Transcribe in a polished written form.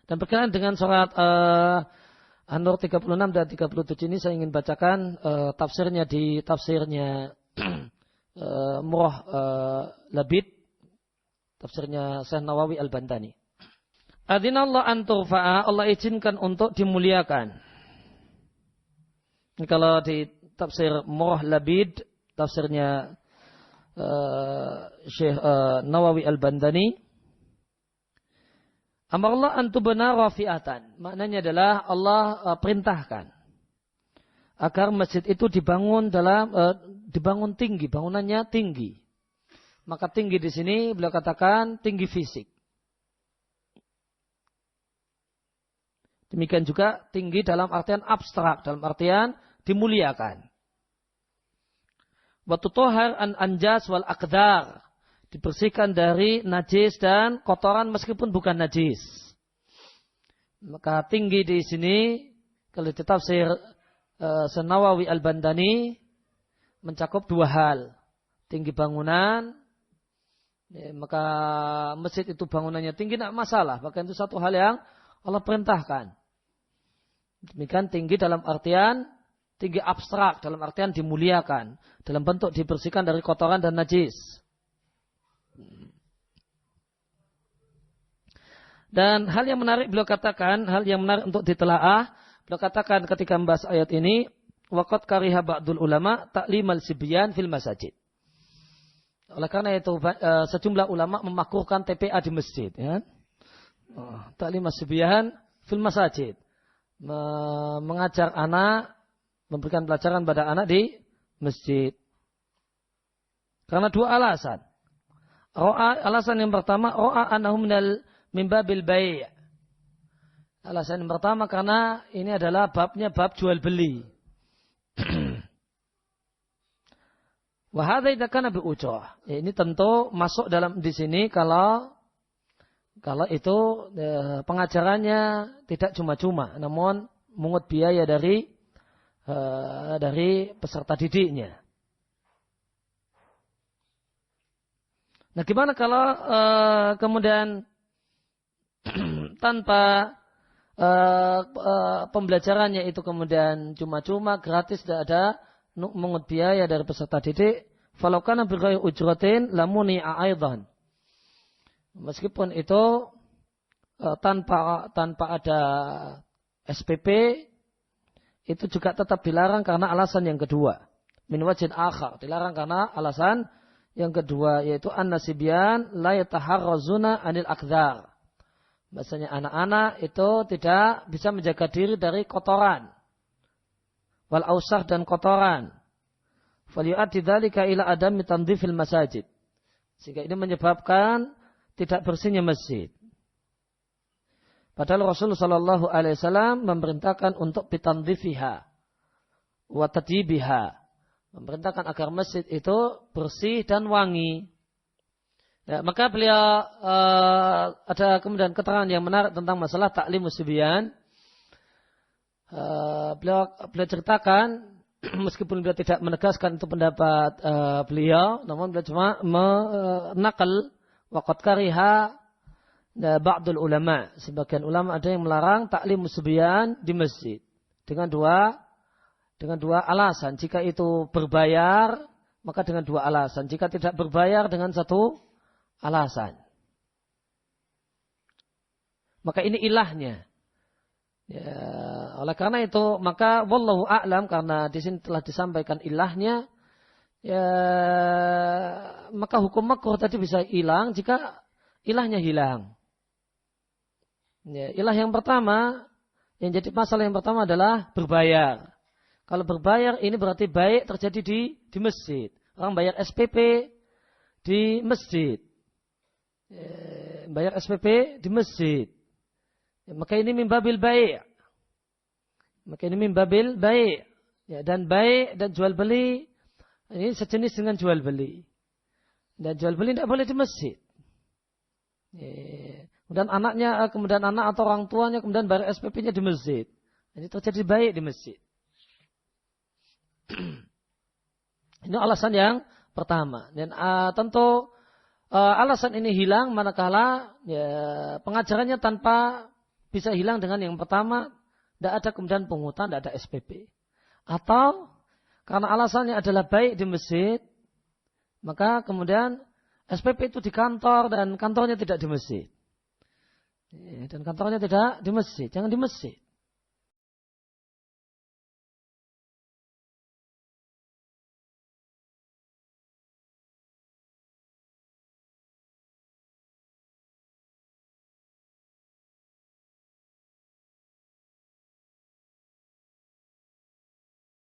Dan berkenaan dengan surat An-Nur 36 dan 37 ini saya ingin bacakan tafsirnya di tafsirnya Murrah Labid, tafsirnya Syekh Nawawi Al-Bantani. Adzinallahu an turfa'a, Allah izinkan untuk dimuliakan. Ini kalau di tafsir Murrah Labid, tafsirnya Syekh Nawawi Al-Bantani, amarallah an tubna rafi'atan. Maknanya adalah Allah perintahkan agar masjid itu dibangun tinggi, bangunannya tinggi. Maka tinggi di sini beliau katakan tinggi fisik. Demikian juga tinggi dalam artian abstrak, dalam artian dimuliakan. Wa tutohar an anjas wal akdar, dibersihkan dari najis dan kotoran meskipun bukan najis. Maka tinggi di sini kalau di tafsir Nawawi Al-Bantani mencakup dua hal. Tinggi bangunan, maka masjid itu bangunannya tinggi tidak masalah. Bahkan itu satu hal yang Allah perintahkan. Demikian tinggi dalam artian tinggi abstrak, dalam artian dimuliakan, dalam bentuk dibersihkan dari kotoran dan najis. Dan hal yang menarik beliau katakan, hal yang menarik untuk ditelaah, beliau katakan ketika membahas ayat ini, waqad kariha ba'dul ulama ta'limal sibyan fil masajid. Oleh karena itu sejumlah ulama memakruhkan TPA di masjid, ya. Ta'limal sibyan fil masajid. Mengajar anak, memberikan pelajaran pada anak di masjid. Karena dua alasan. Alasan yang pertama, annahu min babil bai'. Alasan yang pertama karena ini adalah babnya bab jual beli. Wa hadza idza kana bi ujrah. Ini tentu masuk dalam di sini kalau itu pengajarannya tidak cuma-cuma, namun mengut biaya dari peserta didiknya. Nah, gimana kalau kemudian tanpa pembelajarannya itu kemudian cuma-cuma, gratis, tidak ada mengut biaya dari peserta didik? Falau kana bi ghairi ujratin lamuni'a aidan. Meskipun itu tanpa ada SPP, itu juga tetap dilarang karena alasan yang kedua. Min wajhin akhar, dilarang karena alasan yang kedua, yaitu an-nasibyan la yataharrazuna anil akdzar. Bahasanya anak-anak itu tidak bisa menjaga diri dari kotoran, wal ausakh dan kotoran. Falyu'addi dzalika ila adami tandzifil masajid. Sehingga ini menyebabkan tidak bersihnya masjid. Padahal Rasulullah sallallahu alaihi wasallam memerintahkan untuk bitandzifiha wa tadyibiha. Memerintahkan agar masjid itu bersih dan wangi. Ya, maka beliau ada kemudian keterangan yang menarik tentang masalah ta'limus sibyan. Beliau ceritakan, meskipun beliau tidak menegaskan itu pendapat beliau, namun beliau cuma menakal waqad kariha ba'dul ulama. Sebagian ulama ada yang melarang ta'limus sibyan di masjid dengan dua alasan. Jika itu berbayar, maka dengan dua alasan. Jika tidak berbayar, dengan satu alasan. Maka ini ilahnya. Ya, oleh karena itu, maka wallahu a'lam, karena di sini telah disampaikan ilahnya, ya, maka hukum makruh tadi bisa hilang jika ilahnya hilang. Ya, ilah yang pertama, yang jadi masalah yang pertama adalah berbayar. Kalau berbayar ini berarti baik terjadi di masjid. Orang bayar SPP di masjid. Bayar SPP di masjid. Maka ini min babil baik. Ya, dan baik dan jual beli ini sejenis dengan jual beli. Dan jual beli tidak boleh di masjid. Ya. Kemudian anak atau orang tuanya kemudian bayar SPP-nya di masjid. Ini terjadi baik di masjid. Ini alasan yang pertama. Dan alasan ini hilang manakala ya, pengajarannya tanpa bisa hilang dengan yang pertama, tidak ada kemudian pungutan, tidak ada SPP. Atau karena alasannya adalah baik di masjid, maka kemudian SPP itu di kantor dan kantornya tidak di masjid. Dan kantornya tidak di masjid, jangan di masjid.